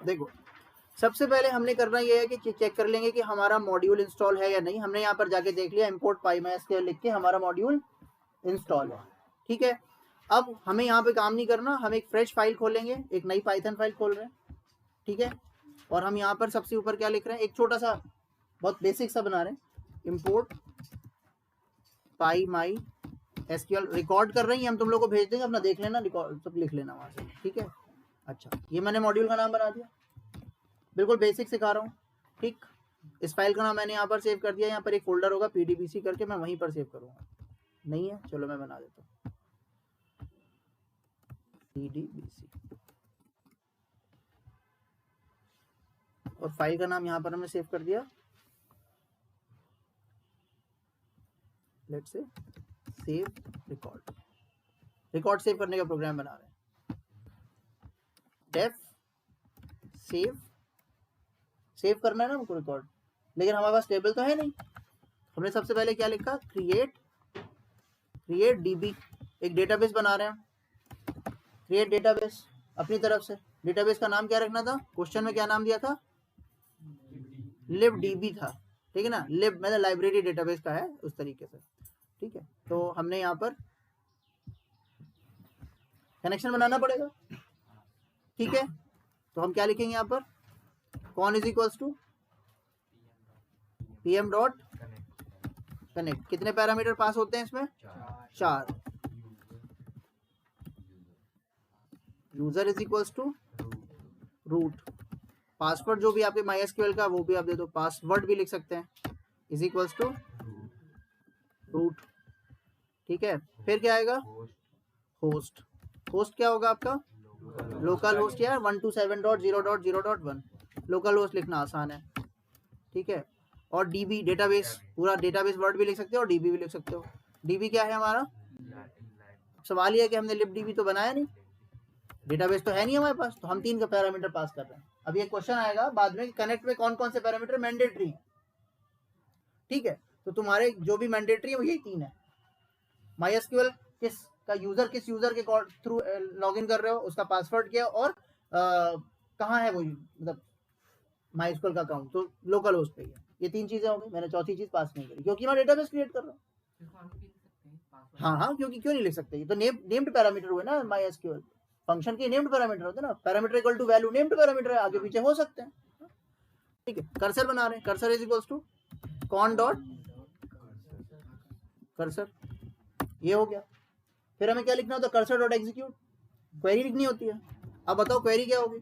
देखो सबसे पहले हमने करना ये है कि चेक कर लेंगे कि हमारा मॉड्यूल इंस्टॉल है या नहीं। हमने यहाँ पर जाके देख लिया import PyMySQL लिख के हमारा मॉड्यूल इंस्टॉल है, ठीक है। अब हमें यहाँ पे काम नहीं करना, हम एक फ्रेश फाइल खोलेंगे, एक नई पाइथन फाइल खोल रहे हैं, ठीक है। और हम यहाँ पर सबसे ऊपर क्या लिख रहे हैं, एक छोटा सा बहुत बेसिक सा बना रहे हैं, import PyMySQL रिकॉर्ड कर रहे हैं हम, तुम लोग को भेज देंगे, अपना देख लेना, रिकॉर्ड सब लिख लेना वहाँ से, ठीक है। अच्छा, ये मैंने मॉड्यूल का नाम बना दिया, बिल्कुल बेसिक सिखा रहा हूँ, ठीक। इस फाइल का नाम मैंने यहाँ पर सेव कर दिया, यहाँ पर एक फोल्डर होगा PDBC करके, मैं वहीं पर सेव करूँगा। नहीं है, चलो मैं बना देता हूँ PDBC, और फाइल का नाम यहाँ पर हमने सेव कर दिया, let's say save record. Record save करने का प्रोग्राम बना रहे हैं, डेफ सेव करना है ना हमको रिकॉर्ड, लेकिन हमारे पास टेबल तो है नहीं। हमने सबसे पहले क्या लिखा, क्रिएट DB, एक डेटाबेस बना रहे हैं, क्रिएट डेटाबेस अपनी तरफ से। डेटाबेस का नाम क्या रखना था, क्वेश्चन में क्या नाम दिया था, libdb था, ठीक है ना। लिब मतलब लाइब्रेरी डेटाबेस का है उस तरीके से, ठीक है। तो हमने यहाँ पर कनेक्शन बनाना पड़ेगा, ठीक है। तो हम क्या लिखेंगे यहाँ पर, conn is equals to pm dot connect. कितने पैरामीटर पास होते हैं इसमें, 4। User is equals to root, password जो भी आपके MySQL का वो भी आप दे दो, पासवर्ड भी लिख सकते हैं, इज इक्वल्स टू रूट, ठीक है। फिर क्या आएगा, होस्ट। होस्ट क्या होगा आपका, लोकल होस्ट या 127.0.0.1, लोकल होस्ट लिखना आसान है, ठीक है। और DB डेटाबेस, पूरा डेटाबेस वर्ड भी लिख सकते हो और DB भी लिख सकते हो। DB क्या है हमारा, सवाल ये है कि हमने libdb तो बनाया नहीं, डेटाबेस तो है नहीं हमारे पास, तो हम 3 का पैरामीटर पास कर रहे हैं। अब ये क्वेश्चन आएगा बाद में, कनेक्ट में कौन कौन से पैरामीटर मैंडेटरी है, ठीक है। तो तुम्हारे जो भी मैंडेटरी है वो यही 3 है। MySQL किस यूजर के थ्रू लॉगिन कर रहे हो, उसका पासवर्ड क्या, और कहाँ है वो, मतलब MySQL का अकाउंट, तो लोकल होस्ट पे है। ये 3 चीजें हो गई, मैंने चौथी चीज पास नहीं करी क्योंकि मैं डेटाबेस क्रिएट कर रहा हूँ। हाँ, क्योंकि क्यों नहीं लिख सकते, ये तो नेम्ड पैरामीटर हुए ना, MySQL फंक्शन के नेम्ड पैरामीटर होते हैं ना, parameter equal to value, named parameter है, आगे पीछे हो सकते हैं, ठीक है। कर्सर बना रहे हैं, cursor is equals to con dot cursor, ये हो गया। फिर हमें क्या लिखना होता है, कर्सर डॉट एग्जीक्यूट, क्वेरी लिखनी होती है। अब बताओ क्वेरी क्या होगी,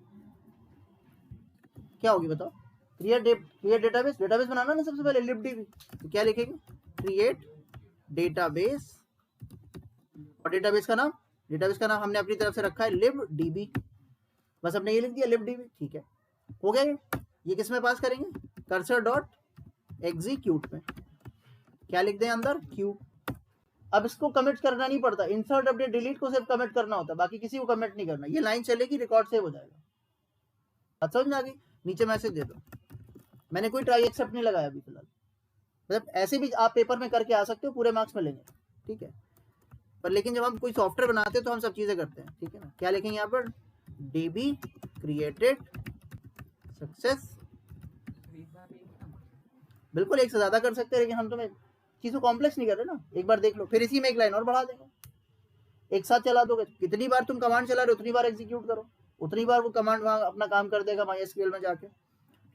क्या होगी बताओ, क्रिएट डेटाबेस, डेटाबेस बनाना ना सबसे पहले, libdb, तो क्या लिखेंगे, क्रिएट डेटाबेस, और डेटाबेस का नाम हमने अपनी तरफ से रखा है libdb, बस हमने ये लिख दिया libdb, ठीक है, हो गया। ये किस में पास करेंगे, कर्सर डॉट एग्जीक्यूट में, क्या लिख दें अंदर, क्यू। अब इसको कमिट करना नहीं पड़ता, इंसर्ट अपडेट डिलीट को सिर्फ कमिट करना होता है, बाकी किसी को कमिट नहीं करना। ये लाइन चलेगी, रिकॉर्ड सेव हो जाएगा। बात समझ में आ गई, नीचे मैसेज दे दो। मैंने कोई ट्राई एक्सेप्ट नहीं लगाया अभी फिलहाल, मतलब ऐसे भी आप पेपर में करके आ सकते हो, पूरे मार्क्स मिलेंगे, ठीक है। पर लेकिन जब हम कोई सॉफ्टवेयर बनाते हैं तो हम सब चीजें करते हैं, ठीक है ना। क्या लिखेंगे यहाँ पर, DB क्रिएटेड सक्सेस, बिल्कुल एक से ज्यादा कर सकते हैं, लेकिन हम तुम्हें चीजों कॉम्प्लेक्स नहीं कर रहे ना। एक बार देख लो, फिर इसी में एक लाइन और बढ़ा देंगे, एक साथ चला दोगे। कितनी बार तुम कमांड चला रहे हो उतनी बार एग्जीक्यूट करो, उतनी बार वो कमांड वहां अपना काम कर देगा MySQL में जाके,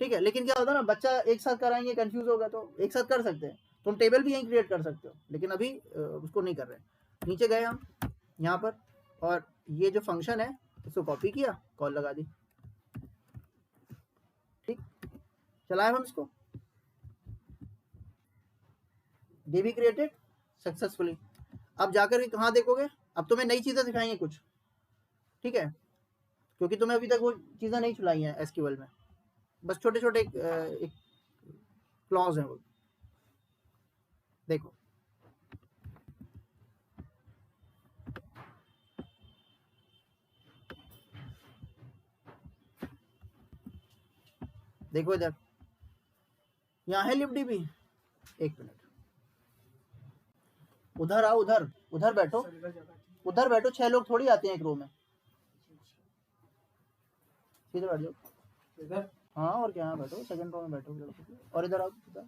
ठीक है। लेकिन क्या होता है ना, बच्चा एक साथ कराएंगे कंफ्यूज होगा, तो एक साथ कर सकते हैं। तुम टेबल भी यहीं क्रिएट कर सकते हो, लेकिन अभी उसको नहीं कर रहे। नीचे गए हम यहाँ पर, और ये जो फंक्शन है इसको कॉपी किया, कॉल लगा दी, ठीक, चलाए हम इसको, DB क्रिएटेड सक्सेसफुली। अब जाकर के कहाँ देखोगे, अब तुम्हें नई चीजें सिखाएंगे कुछ, ठीक है, क्योंकि तुम्हें अभी तक वो चीजें नहीं चलाई हैं SQL में, बस छोटे छोटे एक क्लॉज हैं वो, देखो। देखो इधर, यहाँ है libdb, एक मिनट, उधर आओ, उधर बैठो, 6 लोग थोड़ी आते हैं एक रो में, सीधे बैठ जाओ। इधर हाँ और क्या, बैठो सेकंड रो में बैठो लड़कों, और इधर आओ इधर।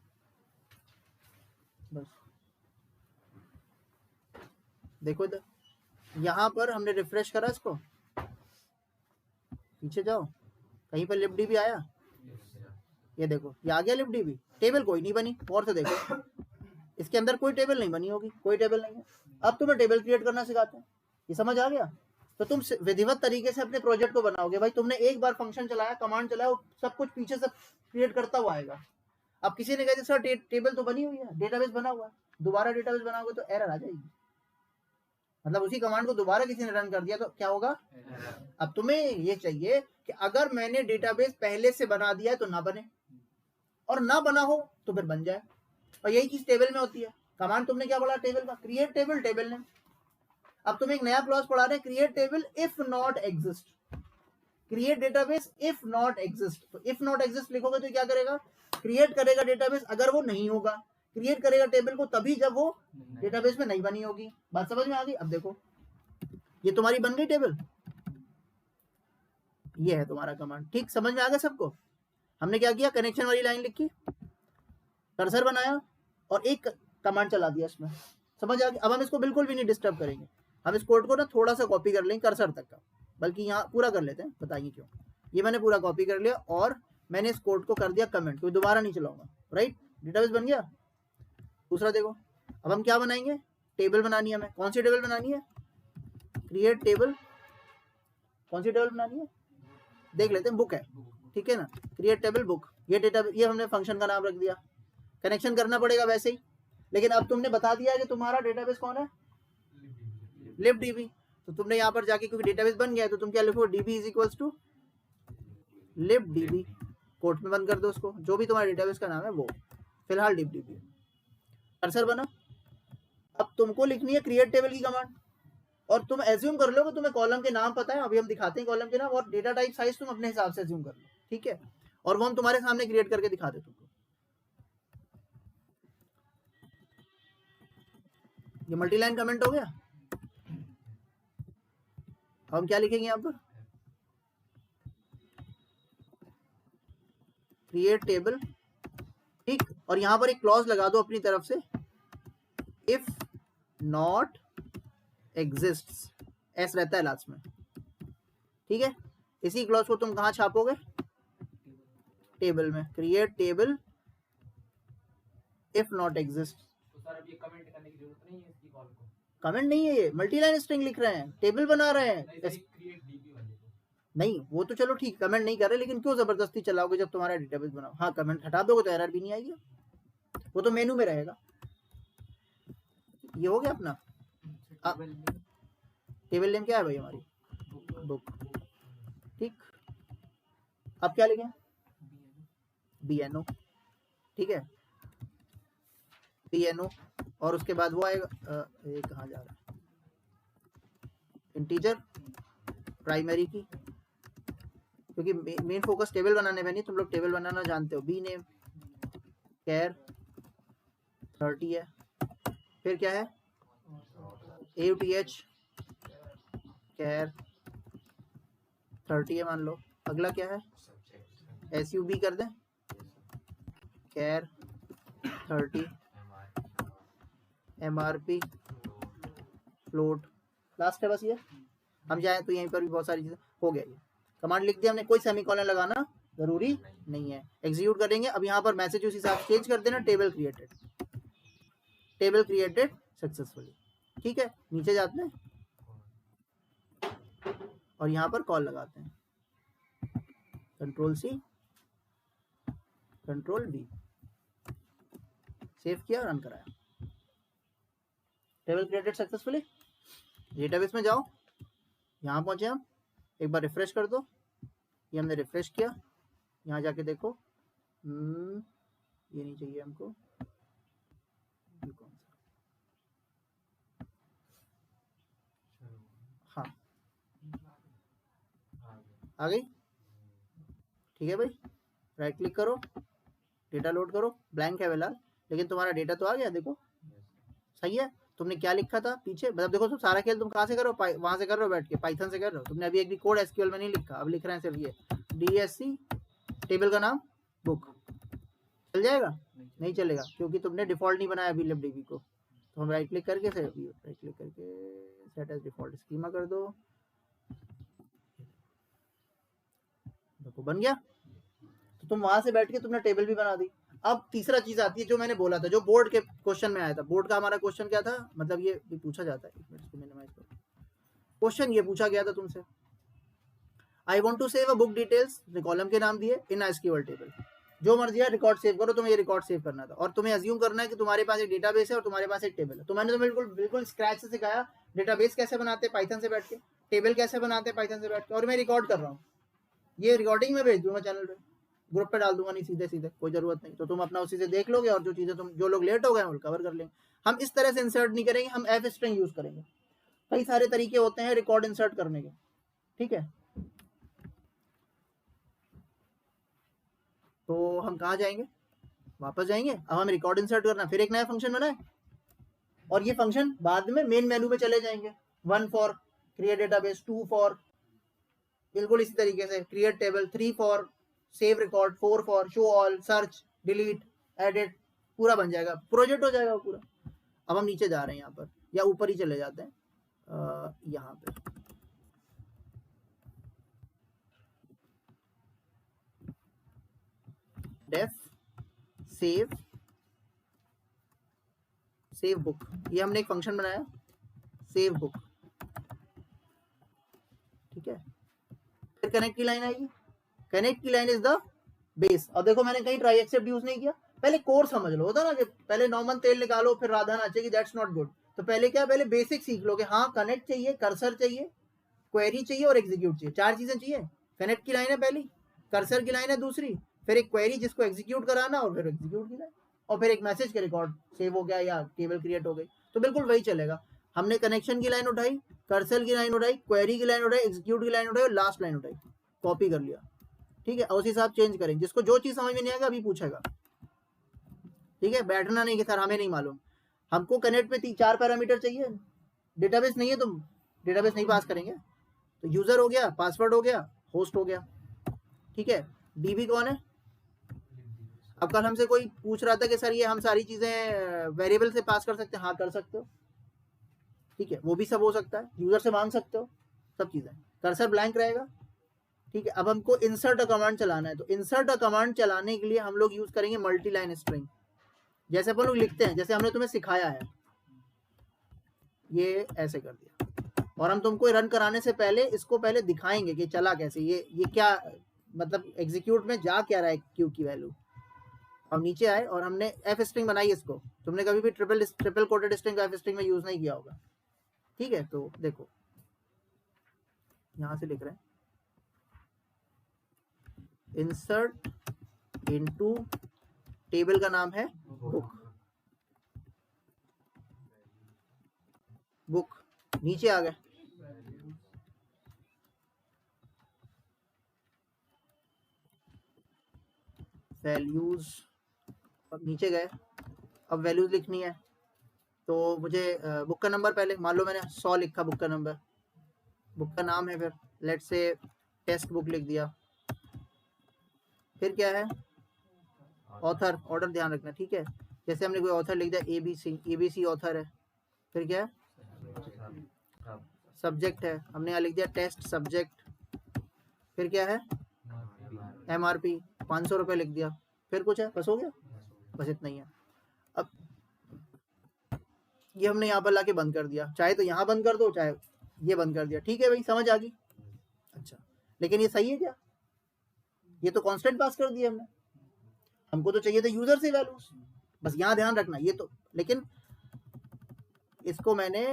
बस देखो इधर, यहाँ पर हमने रिफ्रेश करा इसको, पीछे जाओ, कहीं पर लिफ्ट भी आया, ये देखो ये आ गया लिफ्ट भी, टेबल कोई नहीं बनी, और से देखो इसके अंदर कोई टेबल नहीं बनी होगी, कोई टेबल नहीं है। अब तुम्हें टेबल क्रिएट करना सिखाते हैं, ये समझ आ गया? तो तुम विधिवत तरीके से अपने प्रोजेक्ट को बनाओगे। भाई तुमने एक बार फंक्शन चलाया, कमांड चलाया, सब कुछ पीछे से क्रिएट करता हुआ आएगा। अब किसी ने कहा सर टेबल तो बनी हुई है, डेटाबेस बना हुआ है, दोबारा डेटाबेस बनाओगे तो एरर आ जाएगी, मतलब उसी कमांड को दोबारा किसी ने रन कर दिया तो क्या होगा? अब तुम्हें ये चाहिए कि अगर मैंने डेटाबेस पहले से बना दिया है तो ना बने, और ना बना हो तो फिर बन जाए। और यही चीज टेबल में होती है। कमांड तुमने क्या पढ़ा टेबल का? Create table, table name. अब तुम एक नया क्लॉज पढ़ा रहे हैं, create table if not exist, create database if not exist. तो इफ नॉट एग्जिस्ट लिखोगे तो क्या करेगा? क्रिएट करेगा डेटाबेस अगर वो नहीं होगा, क्रिएट करेगा टेबल को तभी जब वो डेटाबेस में नहीं बनी होगी। बात समझ में आ गई? अब देखो ये तुम्हारी बन गई टेबल, ये है तुम्हारा कमांड। ठीक, समझ में आ गया सबको? हमने क्या किया, कनेक्शन वाली लाइन लिखी, कर्सर बनाया और एक कमांड चला दिया इसमें, समझ आ गया? अब हम इसको बिल्कुल भी नहीं डिस्टर्ब करेंगे, हम इस कोड को ना थोड़ा सा कॉपी कर लेंगे कर्सर तक का, बल्कि यहाँ पूरा कर लेते हैं, बताइए क्यों। ये मैंने पूरा कॉपी कर लिया और मैंने इस कोड को कर दिया कमेंट, कोई दोबारा नहीं चलाऊंगा। राइट, डेटाबेस बन गया। दूसरा देखो, अब हम क्या बनाएंगे, टेबल बनानी है हमें। कौन सी टेबल बनानी है? Create table. कौन सी टेबल बनानी है देख लेते हैं, बुक है, ठीक है ना, क्रिएट टेबल बुक। ये डेटा, ये हमने फंक्शन का नाम रख दिया, कनेक्शन करना पड़ेगा वैसे ही, लेकिन अब तुमने बता दिया कि तुम्हारा डेटाबेस कौन है, libdb। तो तुमने यहाँ पर जाके, क्योंकि डेटाबेस बन गया है, तो तुम क्या लिखो, db is equals to libdb, quote में बंद कर दो उसको, जो भी तुम्हारे डेटाबेस का नाम है वो, फिलहाल libdb। कर्सर बना। अब तुमको लिखनी है क्रिएट टेबल की कमांड, और तुम एज्यूम कर लो कि तुम्हें कॉलम के नाम पता है, अभी हम दिखाते हैं कॉलम के नाम, और डेटा टाइप साइज तुम अपने हिसाब से एज्यूम कर लो, ठीक है, और वो हम तुम्हारे सामने क्रिएट करके दिखा दे तुमको। ये मल्टीलाइन कमेंट हो गया। हम क्या लिखेंगे यहाँ पर, क्रिएट टेबल, ठीक, और यहाँ पर एक क्लॉज लगा दो अपनी तरफ से, इफ नॉट एग्जिस्ट्स, एस रहता है लास्ट में, ठीक है। इसी क्लॉज को तुम कहाँ छापोगे, टेबल में, create table if not exist. तो सर अब ये कमेंट करने की जरूरत नहीं है इसकी कॉल को? कमेंट नहीं है, ये मल्टीलाइन स्ट्रिंग लिख रहे हैं, टेबल बना रहे हैं। क्रिएट डीबी वाले को नहीं, वो तो चलो ठीक, कमेंट नहीं कर रहे, लेकिन क्यों जबरदस्ती चलाओगे जब तुम्हारा डेटाबेस बनाओ। हाँ, कमेंट हटा दोगे तो एरर भी नहीं आएगी, वो तो मेनू में रहेगा। ये हो गया अपना टेबल नेम क्या है भाई हमारी, बुक, ठीक। अब क्या लिखें, BNO, ठीक है, BNO, और उसके बाद वो आएगा, ये कहाँ जा रहा है, इंटीजर प्राइमरी की, क्योंकि मेन फोकस टेबल बनाने में नहीं, तुम लोग टेबल बनाना जानते हो। बी नेम कैर 30 है, फिर क्या है, AUTH कैर 30 है मान लो। अगला क्या है, SUB कर दें, कैर 30, MRP फ्लोट लास्ट है, बस ये। हम जाएं तो यहीं पर भी बहुत सारी चीजें हो गया। ये कमांड लिख दिया हमने, कोई सेमीकोलन लगाना जरूरी नहीं है। एग्जीक्यूट करेंगे। अब यहाँ पर मैसेज उस हिसाब से चेंज कर देना, टेबल क्रिएटेड सक्सेसफुली, ठीक है। नीचे जाते हैं और यहाँ पर कॉल लगाते हैं, Ctrl+C Ctrl+V, सेव किया, रन कराया, टेबल क्रिएटेड सक्सेसफुली। डेटाबेस में जाओ, यहाँ पहुंचे हम, एक बार रिफ्रेश कर दो, ये हमने रिफ्रेश किया, यहाँ जाके देखो, ये नहीं चाहिए हमको, ये कौन सा, हाँ आ गई, ठीक है भाई। राइट क्लिक करो, डेटा लोड करो, ब्लैंक है फिलहाल, लेकिन तुम्हारा डेटा तो आ गया, देखो सही है। तुमने क्या लिखा था पीछे, मतलब देखो, तो सारा खेल तुम कहाँ से करो, वहां से कर रहे हो बैठ के, पाइथन से कर रहे हो। तुमने अभी एक भी कोड SQL में नहीं लिखा, अब लिख रहे हैं सिर्फ ये DSC टेबल का नाम बुक, चल जाएगा? नहीं चलेगा क्योंकि तुमने डिफॉल्ट नहीं बनाया अभी libdb को। तो हम राइट क्लिक करके सेट एज डिफॉल्ट स्कीमा कर दो, देखो बन गया। तो तुम वहां से बैठ के तुमने टेबल भी बना दी। अब तीसरा चीज आती है जो मैंने बोला था, जो बोर्ड के क्वेश्चन में आया था। बोर्ड का हमारा क्वेश्चन क्या था, मतलब ये भी पूछा जाता है, एक मिनट इसको मिनिमाइज करो। क्वेश्चन ये पूछा गया था तुमसे, I want to save a book details, column के नाम दिए इन एसक्यूएल टेबल, जो मर्जी है रिकॉर्ड सेव करो, तुम्हें ये रिकॉर्ड सेव करना था और तुम्हें अज्यूम करना है कि तुम्हारे पास एक डेटाबेस है और तुम्हारे पास एक टेबल है। तो मैंने तो बिल्कुल स्क्रैच से सिखाया, डेटाबेस कैसे बनाते हैं पाइथन से बैठ के, टेबल कैसे बनाते हैं पाइथन से बैठ के, और मैं रिकॉर्ड कर रहा हूँ। ये रिकॉर्डिंग में भेज दूंगा चैनल पे, ग्रुप पे डाल दूंगा, नहीं सीधे सीधे, कोई जरूरत नहीं। तो तुम अपना उसी से देख लोगे और जो चीजें तुम, जो लोग लेट हो गए वो कवर कर लेंगे। हम इस तरह से इंसर्ट नहीं करेंगे, हम एफ स्ट्रिंग यूज करेंगे। कई सारे तरीके होते हैं रिकॉर्ड इंसर्ट करने के, ठीक है। तो हम कहाँ जाएंगे, वापस जाएंगे। अब हम रिकॉर्ड इंसर्ट करना, फिर एक नया फंक्शन बनाए और ये फंक्शन बाद में मेन मेनू में चले जाएंगे। 1 फॉर क्रिएट डेटाबेस, 2 फॉर बिल्कुल इसी तरीके से create table, 3 for save record, 4 for show all, search, delete, edit, पूरा बन जाएगा, प्रोजेक्ट हो जाएगा पूरा। अब हम नीचे जा रहे हैं यहाँ पर, या ऊपर ही चले जाते हैं यहाँ पे। डेफ सेव बुक, ये हमने एक फंक्शन बनाया सेव बुक, ठीक है। फिर कनेक्ट की लाइन आएगी, कनेक्ट की लाइन इज द बेस। और देखो मैंने कहीं ट्राई एक्सेप्ट यूज नहीं किया, पहले कोर समझ लो, होता ना कि पहले नॉर्मल तेल निकालो फिर राधा नाचेगी, दैट्स नॉट गुड। तो पहले क्या, पहले बेसिक सीख लो कि हाँ कनेक्ट चाहिए, कर्सर चाहिए, क्वेरी चाहिए और एग्जीक्यूट चाहिए, 4 चीजें चाहिए। कनेक्ट की लाइन है पहली, कर्सर की लाइन है दूसरी, फिर एक क्वेरी जिसको एग्जीक्यूट कराना और फिर एग्जीक्यूट की लाइन, और फिर एक मैसेज के रिकॉर्ड सेव हो गया या टेबल क्रिएट हो गई। तो बिल्कुल वही चलेगा। हमने कनेक्शन की लाइन उठाई, कर्सर की लाइन उठाई, क्वेरी की लाइन उठाई, एग्जीक्यूट की लाइन उठाई और लास्ट लाइन उठाई, कॉपी कर लिया, ठीक है। उसी हिसाब चेंज करेंगे, जिसको जो चीज समझ में नहीं आएगा अभी पूछेगा, ठीक है। बैठना नहीं कि सर हमें नहीं मालूम। हमको कनेक्ट में 4 पैरामीटर चाहिए, डेटाबेस नहीं है तो डेटाबेस नहीं पास करेंगे। तो यूजर हो गया, पासवर्ड हो गया, होस्ट हो गया, ठीक है। डीबी कौन है? अब कल हमसे कोई पूछ रहा था कि सर ये हम सारी चीजें वेरिएबल से पास कर सकते हैं, हाँ कर सकते हो, ठीक है। वो भी सब हो सकता है, यूजर से मांग सकते हो, सब चीजें। कर्सर ब्लैंक रहेगा, ठीक है। अब हमको इंसर्ट अ कमांड चलाना है, तो इंसर्ट अ कमांड चलाने के लिए हम लोग यूज करेंगे मल्टी लाइन स्ट्रिंग, जैसे अपन लोग लिखते हैं, जैसे हमने तुम्हें सिखाया है, ये ऐसे कर दिया। और हम तुमको रन कराने से पहले इसको पहले दिखाएंगे कि चला कैसे, ये क्या मतलब एग्जीक्यूट में जा क्या रहा है क्यू की वैल्यू। और नीचे आए और हमने एफ स्ट्रिंग बनाई इसको, तुमने कभी भी triple coated string F string में यूज नहीं किया होगा, ठीक है। तो देखो यहां से लिख रहे हैं इंसर्ट इनटू, टेबल का नाम है बुक, बुक नीचे आ गए, वैल्यूज, अब नीचे गए, अब वैल्यूज लिखनी है। तो मुझे बुक का नंबर, पहले मान लो मैंने 100 लिखा बुक का नंबर, बुक का नाम है, फिर लेट्स से टेक्स्ट बुक लिख दिया। फिर क्या है, ऑथर, ऑर्डर ध्यान रखना, ठीक है। जैसे हमने कोई ऑथर लिख दिया एबीसी ऑथर है। फिर क्या है, सब्जेक्ट है, हमने यहाँ लिख दिया टेस्ट सब्जेक्ट। फिर क्या है, एमआरपी 500 रुपये लिख दिया। फिर कुछ है, बस हो गया, बस इतना ही है। अब ये हमने यहाँ पर लाके बंद कर दिया, चाहे तो यहाँ बंद कर दो, चाहे ये बंद कर दिया, ठीक है भाई, समझ आ गई। अच्छा, लेकिन ये सही है क्या, ये तो कांस्टेंट पास कर दिया हमने, हमको तो चाहिए था यूजर से वैल्यूज, बस यहाँ ध्यान रखना ये तो। लेकिन इसको मैंने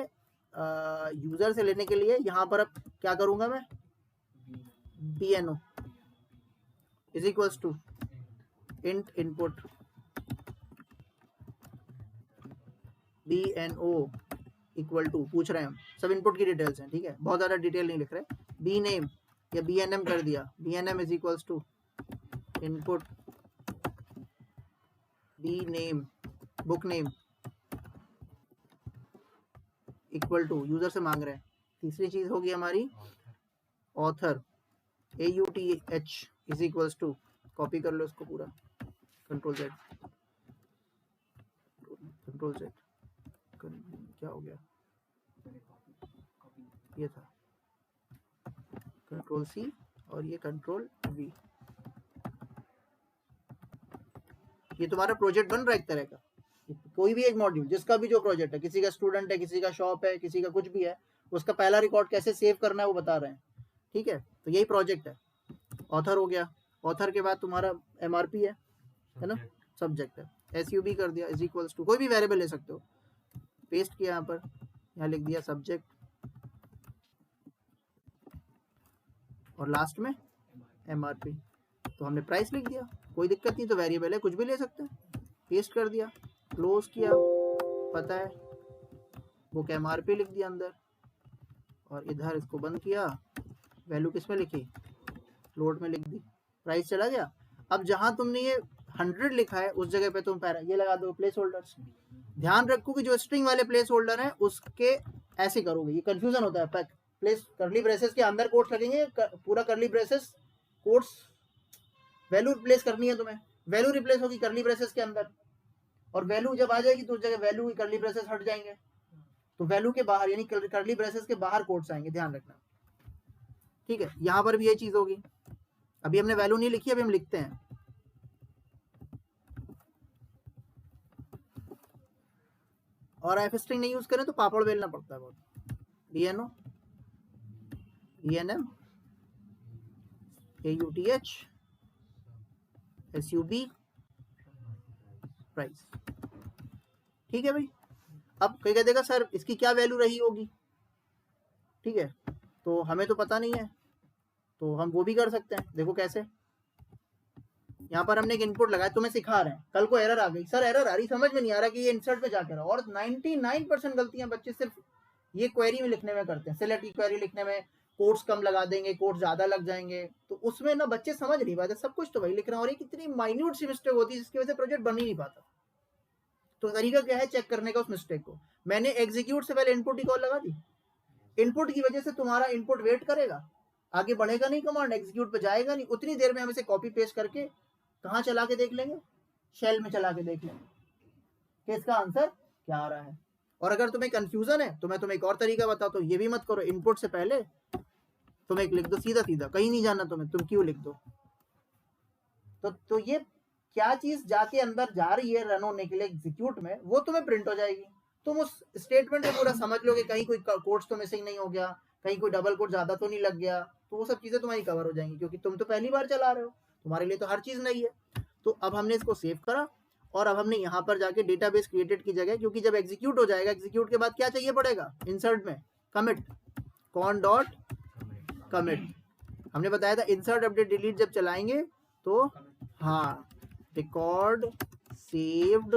यूजर से लेने के लिए यहाँ पर अब क्या करूंगा मैं, BNO is equals to int input, BNO equal to, पूछ रहे हैं हम, सब इनपुट की डिटेल्स हैं, ठीक है, बहुत ज्यादा डिटेल नहीं लिख रहे। बी नेम या BNM कर दिया, BNM is equals to input B name, book name equal to, user से मांग रहे हैं। तीसरी चीज होगी हमारी author, AUTH is equals to copy कर लो इसको पूरा, कंट्रोल Z, कंट्रोल Z, क्या हो गया, ये था कंट्रोल C और ये कंट्रोल V। ये तुम्हारा प्रोजेक्ट बन रहा है एक तरह का, कोई भी एक मॉड्यूल, जिसका भी जो प्रोजेक्ट है, किसी का स्टूडेंट है, किसी का शॉप है, किसी का कुछ भी है, उसका पहला रिकॉर्ड कैसे सेव करना है वो बता रहे हैं। ठीक है, तो यही प्रोजेक्ट है। ऑथर हो गया, ऑथर के बाद तुम्हारा MRP है ना, सब्जेक्ट है, SUB कर दिया इज इक्वल्स टू, कोई भी वेरिएबल ले सकते हो, पेस्ट किया यहाँ पर, यहाँ लिख दिया सब्जेक्ट, और लास्ट में MRP, तो हमने प्राइस लिख दिया, कोई दिक्कत नहीं, तो वेरिएबल है, कुछ भी ले सकते हैं, पेस्ट कर दिया, क्लोज किया, पता है बुक MRP लिख दिया अंदर, और इधर इसको बंद किया, वैल्यू किस में लिखी, फ्लोट में लिख दी, प्राइस चला गया। अब जहां तुमने ये 100 लिखा है उस जगह पे तुम ये लगा दो प्लेस होल्डर्स। ध्यान रखो कि जो स्ट्रिंग वाले प्लेस होल्डर हैं उसके ऐसे करोगे, ये कंफ्यूजन होता है, प्लेस करली ब्रेसेस के अंदर कोट्स लगेंगे, पूरा करली ब्रेसेस कोट्स, वैल्यू रिप्लेस करनी है तुम्हें, वैल्यू रिप्लेस होगी करली ब्रेसेस के अंदर, और वैल्यू जब आ जाएगी तो उस जगह वैल्यू करली ब्रेसेस हट जाएंगे, तो वैल्यू के बाहर यानी करली ब्रेसेस के बाहर कोट्स आएंगे, ध्यान रखना। ठीक है, यहां पर भी ये चीज होगी। अभी हमने वैल्यू नहीं लिखी, अभी हम लिखते हैं, और एफ स्ट्रिंग नहीं यूज करें तो पापड़ बेलना पड़ता है बहुत। DNO ENM AUTH SUB price. ठीक है भाई, अब कहीं कह देगा सर इसकी क्या वैल्यू रही होगी, ठीक है, तो हमें तो पता नहीं है, तो हम वो भी कर सकते हैं। देखो कैसे, यहाँ पर हमने एक इनपुट लगाया, तुम्हें सिखा रहे हैं, कल को एरर आ गई, सर एरर आ रही, समझ में नहीं आ रहा कि ये इंसर्ट पे जाकर, और 99% गलतियां बच्चे सिर्फ ये क्वेरी में लिखने में करते हैं, सिलेक्ट की क्वेरी लिखने में कोट्स कम लगा देंगे, कोट्स ज्यादा लग जाएंगे, तो उसमें ना बच्चे समझ नहीं पाते, सब कुछ तो वही लिख रहे हैं, और ये कितनी माइन्यूट सी मिस्टेक होती है जिसकी वजह से प्रोजेक्ट बन ही नहीं पाता। तो तरीका क्या है चेक करने का उस मिस्टेक को, मैंने एग्जीक्यूट से पहले इनपुट की कॉल लगा दी, इनपुट की वजह से तुम्हारा इनपुट वेट करेगा, आगे बढ़ेगा नहीं, कमांड एग्जीक्यूट पे जाएगा नहीं, उतनी देर में हम इसे कॉपी पेस्ट करके कहाँ चला के देख लेंगे, शेल में चला के देख लेंगे कि इसका आंसर क्या आ रहा है। और अगर तुम्हें कंफ्यूजन है तो मैं तुम्हें एक और तरीका बताता हूँ, ये भी मत करो, इनपुट से पहले तुम एक लिख दो सीधा सीधा, कहीं नहीं जाना तुम्हें, तुम क्यों लिख दो, तो ये क्या चीज जाके अंदर जा रही है रन होने के लिए एग्जीक्यूट में, वो तुम्हें प्रिंट हो जाएगी, तुम उस स्टेटमेंट में पूरा समझ लोगे, कहीं कोई कोड्स तो मिसिंग नहीं हो गया, कहीं कोई डबल कोड ज्यादा तो नहीं लग गया, तो वो सब चीजें तुम्हारी कवर हो जाएंगी, क्योंकि तुम तो पहली बार चला रहे हो, तुम्हारे लिए तो हर चीज नई है। तो अब हमने इसको सेव करा, और अब हमने यहाँ पर जाके डेटाबेस क्रिएटेड की जगह, क्योंकि जब एग्जीक्यूट हो जाएगा, एग्जीक्यूट के बाद क्या चाहिए पड़ेगा, इंसर्ट में कमिट, कॉन डॉट कमिट, हमने बताया था इंसर्ट अपडेट डिलीट जब चलाएंगे तो हाँ रिकॉर्ड सेव्ड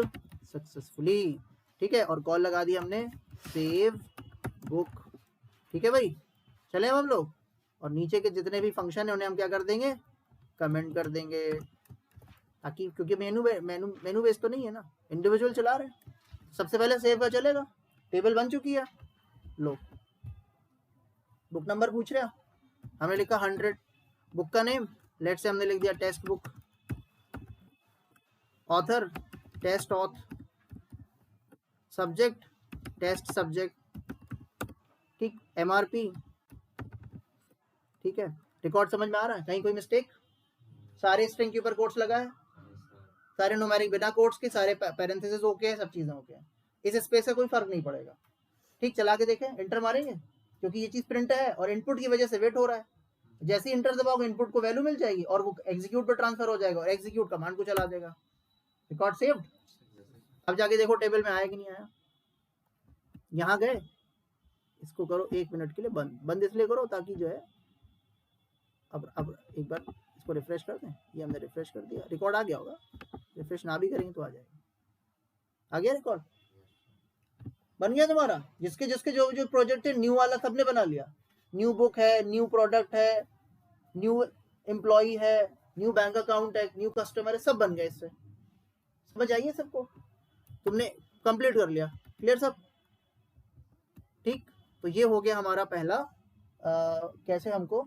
सक्सेसफुली, ठीक है, और कॉल लगा दी हमने सेव बुक। ठीक है भाई, चले हम लोग, और नीचे के जितने भी फंक्शन है उन्हें हम क्या कर देंगे, कमेंट कर देंगे, ताकि क्योंकि मेनू बेस तो नहीं है ना, इंडिविजुअल चला रहे हैं, सबसे पहले सेव का चलेगा, टेबल बन चुकी है, लो बुक नंबर पूछ रहा, हमने लिखा 100, बुक का नेम लेट से हमने लिख दिया text book, author test auth, subject test subject, ठीक, MRP, ठीक है, रिकॉर्ड समझ में आ रहा है, कहीं कोई मिस्टेक, सारे स्ट्रिंग के ऊपर कोट्स लगा है, सारे न्यूमेरिक बिना कोट्स के, सारे पैरेंथेसिस ओके है, सब चीजें ओके है, इस स्पेस से कोई फर्क नहीं पड़ेगा। ठीक, चला के देखें, इंटर मारेंगे, क्योंकि ये चीज प्रिंट है और इनपुट की वजह से वेट हो रहा है, जैसे ही इंटर दबाओगे इनपुट को वैल्यू मिल जाएगी और वो एग्जीक्यूट पे ट्रांसफर हो जाएगा, और एग्जीक्यूट कमांड को चला देगा, रिकॉर्ड सेव्ड। अब जाके देखो टेबल में आया कि नहीं आया, यहाँ गए, इसको करो 1 मिनट के लिए बंद इसलिए करो ताकि जो है, अब एक बार इसको रिफ्रेश कर दें, ये हमने रिफ्रेश कर दिया, रिकॉर्ड आ गया होगा, रिफ्रेश ना भी करेंगे तो आ जाएगा, आ गया रिकॉर्ड, बन गया तुम्हारा, जिसके जिसके जो जो प्रोजेक्ट है न्यू वाला सबने बना लिया, न्यू बुक है, न्यू प्रोडक्ट है, न्यू एम्प्लॉई है, न्यू बैंक अकाउंट है, न्यू कस्टमर है, सब बन गए, इससे समझ आइए सबको, तुमने कंप्लीट कर लिया, क्लियर सब, ठीक। तो ये हो गया हमारा पहला कैसे हमको